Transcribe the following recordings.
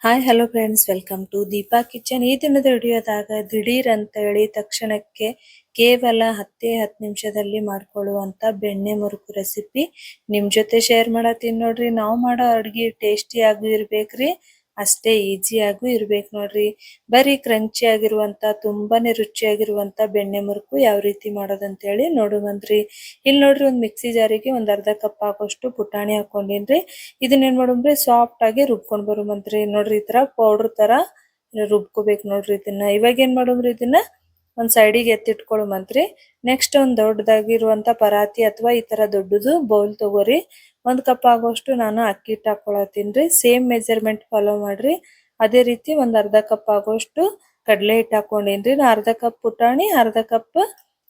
Hi hello friends, welcome to Deepa kitchen. ಈ ದಿನದ ವಿಡಿಯೋದಾಗ ದಿಢೀರ್ ಅಂತ ಹೇಳಿ ತಕ್ಷಣಕ್ಕೆ ಕೇವಲ 10 ನಿಮಿಷದಲ್ಲಿ ಮಾಡ್ಕೊಳ್ಳುವಂತ ಬೆಣ್ಣೆ ಮುರುಕು ರೆಸಿಪಿ ನಿಮ್ ಜೊತೆ ಶೇರ್ ಮಾಡತ್ತೀನಿ ನೋಡ್ರಿ. ನಾವು ಮಾಡೋ ಅಡ್ಗೆ ಟೇಸ್ಟಿ ಆಗು ಇರ್ಬೇಕ್ರಿ, ಅಷ್ಟೇ ಈಜಿ ಆಗು ಇರ್ಬೇಕು ನೋಡ್ರಿ. ಬರೀ ಕ್ರಂಚಿ ಆಗಿರುವಂತ ತುಂಬಾನೇ ರುಚಿಯಾಗಿರುವಂತ ಬೆಣ್ಣೆ ಮುರುಕು ಯಾವ ರೀತಿ ಮಾಡೋದಂತ ಹೇಳಿ ನೋಡುವಂತ್ರಿ. ಇಲ್ಲಿ ನೋಡ್ರಿ, ಒಂದು ಮಿಕ್ಸಿ ಜಾರಿಗೆ ಒಂದ್ ಅರ್ಧ ಕಪ್ ಆಗೋಷ್ಟು ಪುಟಾಣಿ ಹಾಕೊಂಡಿನ್ರಿ. ಇದನ್ನ ಏನ್ ಮಾಡೋಣ್ರಿ, ಸಾಫ್ಟ್ ಆಗಿ ರುಬ್ಕೊಂಡ್ ಬರುಮಂತ್ರಿ. ನೋಡ್ರಿ, ಈ ತರ ಪೌಡರ್ ತರ ರುಬ್ಕೋಬೇಕು ನೋಡ್ರಿ. ಇವಾಗ ಏನ್ ಮಾಡೋಣ್ರಿ, ಇದನ್ನ ಒಂದ್ ಸೈಡಿಗೆ ಎತ್ತಿಟ್ಕೊಳ್ಳುಮಂತ್ರಿ. ನೆಕ್ಸ್ಟ್ ಒಂದ್ ದೊಡ್ಡದಾಗಿರುವಂತ ಪರಾತಿ ಅಥವಾ ಈ ತರ ದೊಡ್ಡದು ಬೌಲ್ ತಗೋರಿ. 1 ಕಪ್ ಆಗೋಷ್ಟು ನಾನು ಅಕ್ಕಿ ಹಿಟ್ಟು ಹಾಕೊಳತ್ತೀನ್ರಿ. ಸೇಮ್ ಮೆಜರ್ಮೆಂಟ್ ಫಾಲೋ ಮಾಡ್ರಿ. ಅದೇ ರೀತಿ ಒಂದ್ ಅರ್ಧ ಕಪ್ ಆಗೋಷ್ಟು ಕಡಲೆ ಹಿಟ್ಟು ಹಾಕೊಂಡಿನ್ರಿ. ನಾ ಅರ್ಧ ಕಪ್ ಪುಟಾಣಿ, ಅರ್ಧ ಕಪ್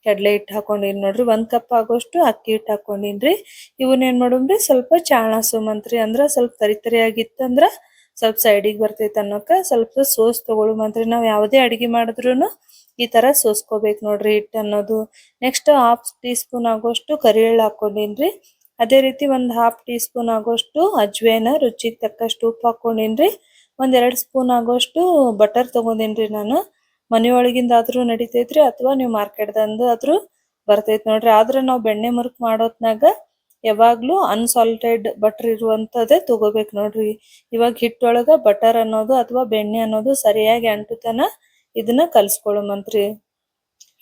ಕಡಲೆ ಹಿಟ್ಟು ಹಾಕೊಂಡಿನಿ ನೋಡ್ರಿ. 1 ಕಪ್ ಆಗೋಷ್ಟು ಅಕ್ಕಿ ಹಿಟ್ಟು ಹಾಕೊಂಡಿನ್ರಿ. ಇವನ್ನ ಏನ್ ಮಾಡೋಣ್ರಿ, ಸ್ವಲ್ಪ ಚಾಣಸುಮಂತ್ರಿ. ಅಂದ್ರ ಸ್ವಲ್ಪ ತರಿ ಆಗಿತ್ತಂದ್ರ ಸ್ವಲ್ಪ ಸೈಡಿಗೆ ಬರ್ತೈತೆ ಅನ್ನೋಕ ಸ್ವಲ್ಪ ಸೋಸ್ ತಗೊಳುಮಂತ್ರಿ. ನಾವ್ ಯಾವುದೇ ಅಡಿಗೆ ಮಾಡಿದ್ರುನು ಈ ತರ ಸೋಸ್ಕೋಬೇಕು ನೋಡ್ರಿ ಹಿಟ್ಟು ಅನ್ನೋದು. ನೆಕ್ಸ್ಟ್ ಹಾಫ್ ಟೀ ಸ್ಪೂನ್ ಆಗೋಷ್ಟು ಕರಿ ಎಳ್ಳು ಹಾಕೊಂಡಿನ್ರಿ. ಅದೇ ರೀತಿ ಒಂದ್ ಹಾಫ್ ಟೀ ಸ್ಪೂನ್ ಆಗೋಷ್ಟು ಅಜ್ವೇನ, ರುಚಿಗೆ ತಕ್ಕಷ್ಟು ಉಪ್ಪು ಹಾಕೊಂಡಿನ್ರಿ. 1-2 ಸ್ಪೂನ್ ಆಗೋಷ್ಟು ಬಟರ್ ತಗೊಂಡಿನ್ರಿ. ನಾನು ಮನೆಯೊಳಗಿಂದಾದ್ರೂ ನಡಿತೈತ್ರಿ, ಅಥವಾ ನೀವು ಮಾರ್ಕೆಟ್ದಂದು ಆದ್ರೂ ಬರ್ತೈತಿ ನೋಡ್ರಿ. ಆದ್ರೆ ನಾವು ಬೆಣ್ಣೆ ಮುರುಕ್ ಮಾಡೋತ್ನಾಗ ಯಾವಾಗ್ಲೂ ಅನ್ಸಾಲ್ಟೆಡ್ ಬಟರ್ ಇರುವಂತದೇ ತಗೋಬೇಕು ನೋಡ್ರಿ. ಇವಾಗ ಹಿಟ್ಟೊಳಗ ಬಟರ್ ಅನ್ನೋದು ಅಥವಾ ಬೆಣ್ಣೆ ಅನ್ನೋದು ಸರಿಯಾಗಿ ಅಂಟುತನ ಇದನ್ನ ಕಲ್ಸ್ಕೊಳ್ಳುಮಂತ್ರಿ.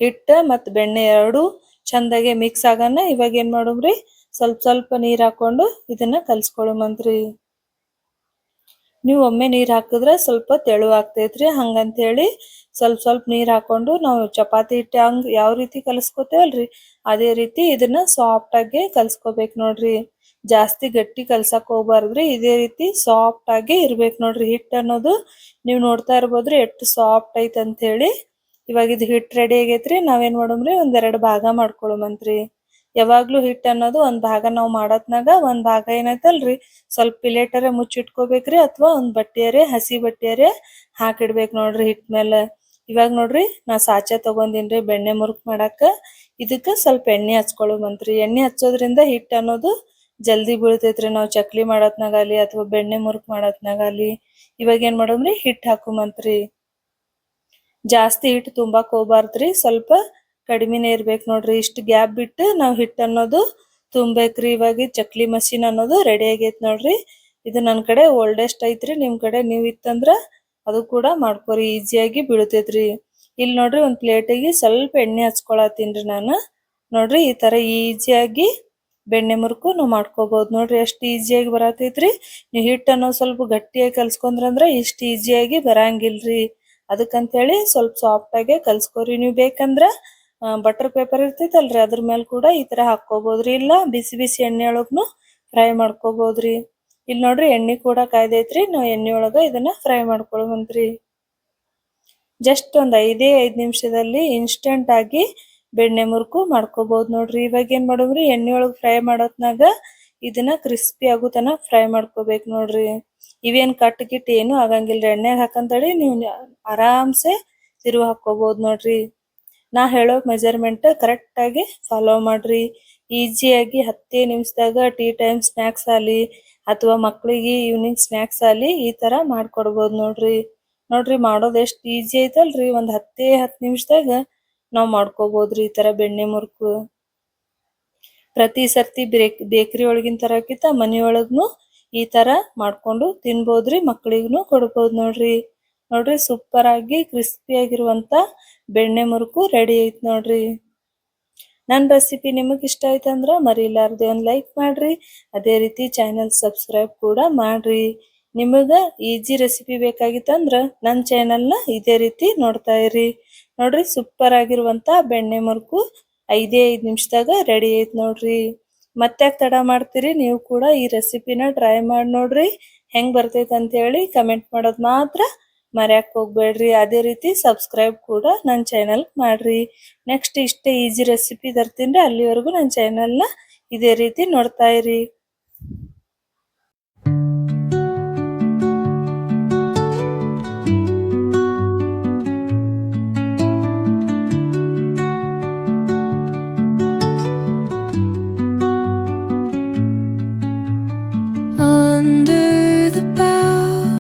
ಹಿಟ್ಟ ಮತ್ ಬೆಣ್ಣೆ ಎರಡು ಚಂದಾಗೆ ಮಿಕ್ಸ್ ಆಗನ ಇವಾಗ ಏನ್ ಮಾಡೋಮ್ರಿ, ಸ್ವಲ್ಪ ಸ್ವಲ್ಪ ನೀರ್ ಹಾಕೊಂಡು ಇದನ್ನ ಕಲ್ಸ್ಕೊಳ್ಳುಮಂತ್ರಿ. ನೀವು ಒಮ್ಮೆ ನೀರ್ ಹಾಕಿದ್ರೆ ಸ್ವಲ್ಪ ತೆಳು ಆಗ್ತೈತ್ರಿ. ಹಂಗಂತ ಹೇಳಿ ಸ್ವಲ್ಪ ಸ್ವಲ್ಪ ನೀರ್ ಹಾಕೊಂಡು ನಾವು ಚಪಾತಿ ಹಿಟ್ಟು ಹಂಗ್ ಯಾವ ರೀತಿ ಕಲಸ್ಕೊತೇವಲ್ರಿ, ಅದೇ ರೀತಿ ಇದನ್ನ ಸಾಫ್ಟ್ ಆಗಿ ಕಲ್ಸ್ಕೊಬೇಕು ನೋಡ್ರಿ. ಜಾಸ್ತಿ ಗಟ್ಟಿ ಕಲ್ಸಕ್ ಹೋಗ್ಬಾರ್ದ್ರಿ. ಇದೇ ರೀತಿ ಸಾಫ್ಟ್ ಆಗಿ ಇರ್ಬೇಕು ನೋಡ್ರಿ ಹಿಟ್ಟು ಅನ್ನೋದು. ನೀವು ನೋಡ್ತಾ ಇರ್ಬೋದ್ರಿ ಎಷ್ಟು ಸಾಫ್ಟ್ ಐತ್ ಅಂತ ಹೇಳಿ. ಇವಾಗ ಇದು ಹಿಟ್ಟು ರೆಡಿ ಆಗೈತ್ರಿ. ನಾವೇನ್ ಮಾಡೋಮ್ರಿ, 1-2 ಭಾಗ ಮಾಡ್ಕೊಳ್ಳುಮಂತ್ರಿ. ಯಾವಾಗ್ಲೂ ಹಿಟ್ಟು ಅನ್ನೋದು ಒಂದ್ ಭಾಗ ನಾವು ಮಾಡತ್ನಾಗ ಒಂದ್ ಭಾಗ ಏನೈತಲ್ರಿ, ಸ್ವಲ್ಪ ಪ್ಲೇಟರ ಮುಚ್ಚಿಟ್ಕೋಬೇಕ್ರಿ, ಅಥವಾ ಒಂದ್ ಬಟ್ಟೆಯರೆ ಹಸಿ ಬಟ್ಟೆಯರೆ ಹಾಕಿಡ್ಬೇಕು ನೋಡ್ರಿ ಹಿಟ್ ಮೇಲೆ. ಇವಾಗ ನೋಡ್ರಿ, ನಾ ಸಾಚೆ ತಗೊಂಡಿನ್ರಿ ಬೆಣ್ಣೆ ಮುರುಕ್ ಮಾಡಾಕ. ಇದಕ್ಕ ಸ್ವಲ್ಪ ಎಣ್ಣೆ ಹಚ್ಕೊಳ್ಳುಮಂತ್ರಿ. ಎಣ್ಣೆ ಹಚ್ಚೋದ್ರಿಂದ ಹಿಟ್ಟು ಅನ್ನೋದು ಜಲ್ದಿ ಬೀಳ್ತೈತ್ರಿ. ನಾವು ಚಕ್ಲಿ ಮಾಡತ್ನಾಗಲಿ ಅಥವಾ ಬೆಣ್ಣೆ ಮುರುಕ್ ಮಾಡತ್ನಾಗಲಿ. ಇವಾಗ ಏನ್ ಮಾಡೋಮ್ರಿ, ಹಿಟ್ಟು ಹಾಕುಮಂತ್ರಿ. ಜಾಸ್ತಿ ಹಿಟ್ಟು ತುಂಬಾಕ್ ಹೋಗ್ಬಾರ್ದ್ರಿ, ಸ್ವಲ್ಪ ಕಡಿಮೆನೇ ಇರ್ಬೇಕು ನೋಡ್ರಿ. ಇಷ್ಟು ಗ್ಯಾಪ್ ಬಿಟ್ಟು ನಾವ್ ಹಿಟ್ಟು ಅನ್ನೋದು ತುಂಬೇಕ್ರಿ. ಇವಾಗ ಚಕ್ಲಿ ಮಷೀನ್ ಅನ್ನೋದು ರೆಡಿ ಆಗೈತ್ ನೋಡ್ರಿ. ಇದು ನನ್ ಕಡೆ ಓಲ್ಡೆಸ್ಟ್ ಐತ್ರಿ. ನಿಮ್ ಕಡೆ ನೀವ್ ಇತ್ತಂದ್ರ ಅದು ಕೂಡ ಮಾಡ್ಕೋರಿ, ಈಸಿಯಾಗಿ ಬೀಳ್ತೈತ್ರಿ. ಇಲ್ಲಿ ನೋಡ್ರಿ, ಒಂದ್ ಪ್ಲೇಟಿಗೆ ಸ್ವಲ್ಪ ಎಣ್ಣೆ ಹಚ್ಕೊಳತ್ತೀನ್ರಿ ನಾನು. ನೋಡ್ರಿ, ಈ ತರ ಈಸಿಯಾಗಿ ಬೆಣ್ಣೆ ಮುರುಕು ನಾವ್ ಮಾಡ್ಕೋಬಹುದು ನೋಡ್ರಿ. ಎಷ್ಟು ಈಸಿಯಾಗಿ ಬರತೈತ್ರಿ. ನೀವು ಹಿಟ್ಟು ಅನ್ನೋದು ಸ್ವಲ್ಪ ಗಟ್ಟಿಯಾಗಿ ಕಲ್ಸ್ಕೊಂಡ್ರಂದ್ರ ಇಷ್ಟು ಈಸಿಯಾಗಿ ಬರಂಗಿಲ್ರಿ. ಅದಕ್ಕಂತ ಹೇಳಿ ಸ್ವಲ್ಪ ಸಾಫ್ಟ್ ಆಗಿ ಕಲ್ಸ್ಕೊರಿ. ನೀವು ಬೇಕಂದ್ರ ಬಟರ್ ಪೇಪರ್ ಇರ್ತೈತಲ್ರಿ, ಅದ್ರ ಮೇಲೆ ಕೂಡ ಈ ತರ ಹಾಕೋಬಹುದ್ರಿ. ಇಲ್ಲ ಬಿಸಿ ಬಿಸಿ ಎಣ್ಣೆ ಒಳಗ್ನು ಫ್ರೈ ಮಾಡ್ಕೋಬಹುದ್ರಿ. ಇಲ್ಲಿ ನೋಡ್ರಿ, ಎಣ್ಣೆ ಕೂಡ ಕಾಯ್ದೈತ್ರಿ. ನಾವು ಎಣ್ಣೆ ಒಳಗ ಇದನ್ನ ಫ್ರೈ ಮಾಡ್ಕೊಳ್ಳುವಂತ್ರಿ. ಜಸ್ಟ್ ಒಂದ್ 5 ನಿಮಿಷದಲ್ಲಿ ಇನ್ಸ್ಟೆಂಟ್ ಆಗಿ ಬೆಣ್ಣೆ ಮುರುಕು ಮಾಡ್ಕೋಬಹುದು ನೋಡ್ರಿ. ಇವಾಗ ಏನ್ ಮಾಡೋಮ್ರಿ, ಎಣ್ಣೆ ಒಳಗ್ ಫ್ರೈ ಮಾಡೋತ್ನಾಗ ಇದನ್ನ ಕ್ರಿಸ್ಪಿ ಆಗೋ ತನ ಫ್ರೈ ಮಾಡ್ಕೋಬೇಕು ನೋಡ್ರಿ. ಇವೇನ್ ಕಟ್ ಗಿಟ್ ಏನು ಆಗಂಗಿಲ್ರಿ. ಎಣ್ಣೆಗೆ ಹಾಕಂತೇಳಿ ನೀವು ಆರಾಮ್ಸೆ ತಿರುವು ಹಾಕೋಬಹುದು ನೋಡ್ರಿ. ನಾ ಹೇಳೋ ಮೆಜರ್ಮೆಂಟ್ ಕರೆಕ್ಟ್ ಆಗಿ ಫಾಲೋ ಮಾಡ್ರಿ. ಈಸಿಯಾಗಿ 10 ನಿಮಿಷದಾಗ ಟೀ ಟೈಮ್ ಸ್ನಾಕ್ಸ್ ಆಲಿ ಅಥವಾ ಮಕ್ಳಿಗೆ ಈವ್ನಿಂಗ್ ಸ್ನಾಕ್ಸ್ ಆಲಿ ಈ ತರ ಮಾಡ್ಕೊಡ್ಬೋದು ನೋಡ್ರಿ. ನೋಡ್ರಿ, ಮಾಡೋದು ಎಷ್ಟು ಈಸಿ ಐತಲ್ರಿ. ಒಂದ್ 10 ನಿಮಿಷದಾಗ ನಾವ್ ಮಾಡ್ಕೋಬಹುದ್ರಿ ಈ ತರ ಬೆಣ್ಣೆ ಮುರುಕು. ಪ್ರತಿ ಸರ್ತಿ ಬೇಕರಿ ಒಳಗಿನ ತರಕ್ಕಿಂತ ಮನಿಯೊಳಗ್ನು ಈ ತರ ಮಾಡ್ಕೊಂಡು ತಿನ್ಬೋದ್ರಿ. ಮಕ್ಳಿಗೂ ಕೊಡ್ಬೋದು ನೋಡ್ರಿ. ನೋಡ್ರಿ, ಸೂಪರ್ ಆಗಿ ಕ್ರಿಸ್ಪಿ ಆಗಿರುವಂತ ಬೆಣ್ಣೆ ಮುರುಕು ರೆಡಿ ಐತ್ ನೋಡ್ರಿ. ನನ್ನ ರೆಸಿಪಿ ನಿಮಗೆ ಇಷ್ಟ ಆಯ್ತಂದ್ರ ಮರಿಲಾರ್ದೆ ಒಂದು ಲೈಕ್ ಮಾಡ್ರಿ. ಅದೇ ರೀತಿ ಚಾನೆಲ್ ಸಬ್ಸ್ಕ್ರೈಬ್ ಕೂಡ ಮಾಡ್ರಿ. ನಿಮಗ ಈಜಿ ರೆಸಿಪಿ ಬೇಕಾಗಿತ್ತಂದ್ರ ನನ್ನ ಚಾನೆಲ್ನ ಇದೇ ರೀತಿ ನೋಡ್ತಾ ಇರಿ. ನೋಡ್ರಿ, ಸೂಪರ್ ಆಗಿರುವಂತ ಬೆಣ್ಣೆ ಮುರುಕು 5 ನಿಮಿಷದಾಗ ರೆಡಿ ಐತ್ ನೋಡ್ರಿ. ಮತ್ತೆ ತಡ ಮಾಡ್ತೀರಿ, ನೀವು ಕೂಡ ಈ ರೆಸಿಪಿನ ಟ್ರೈ ಮಾಡಿ ನೋಡ್ರಿ. ಹೆಂಗ್ ಬರ್ತೈತೆ ಅಂತ ಹೇಳಿ ಕಮೆಂಟ್ ಮಾಡೋದು ಮಾತ್ರ ಮರ್ಯಾಕ್ ಹೋಗ್ಬೇಡ್ರಿ. ಅದೇ ರೀತಿ ಸಬ್ಸ್ಕ್ರೈಬ್ ಕೂಡ ನನ್ನ ಚಾನೆಲ್ ಮಾಡ್ರಿ. ನೆಕ್ಸ್ಟ್ ಇಷ್ಟೇ ಈಜಿ ರೆಸಿಪಿ ತರ್ತೀನಿ. ಅಲ್ಲಿವರೆಗೂ ನನ್ನ ಚಾನೆಲ್ನ ಇದೇ ರೀತಿ ನೋಡ್ತಾ ಇರಿ.